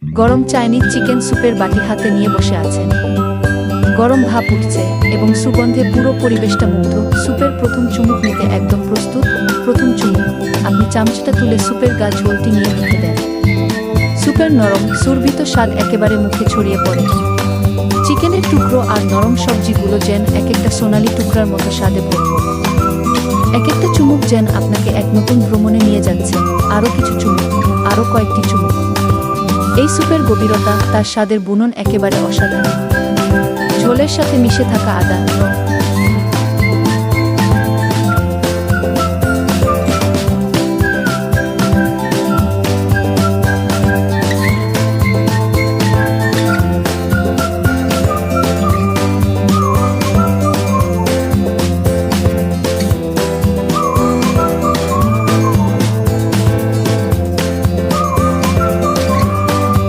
গরম Chinese chicken স্যুপের বাটি হাতে নিয়ে বসে আছেন। গরম ভাপ উঠছে এবং সুগন্ধে পুরো পরিবেশটা মুগ্ধ। স্যুপের প্রথম চুমুক নিতে একদম প্রস্তুত। প্রথম চুমুক, আপনি চামচটা তুলে স্যুপের গা ঝোলটি নিয়ে মুখে দেন। স্যুপের নরম সুরভিত স্বাদ একেবারে মুখে ছড়িয়ে পড়ে। চিকেনের টুকরো আর নরম সবজিগুলো যেন এক একটা সোনালি টুকরার মতো স্বাদে ভরপুর। এক একটা চুমুক যেন আপনাকে এক নতুন ভ্রমণে নিয়ে যাচ্ছে। আরও কিছু চুমুক, আরও কয়েকটি চুমুক। এই স্যুপের গভীরতা, তার স্বাদের বুনন একেবারে অসাধারণ। ঝোলের সাথে মিশে থাকা আদা,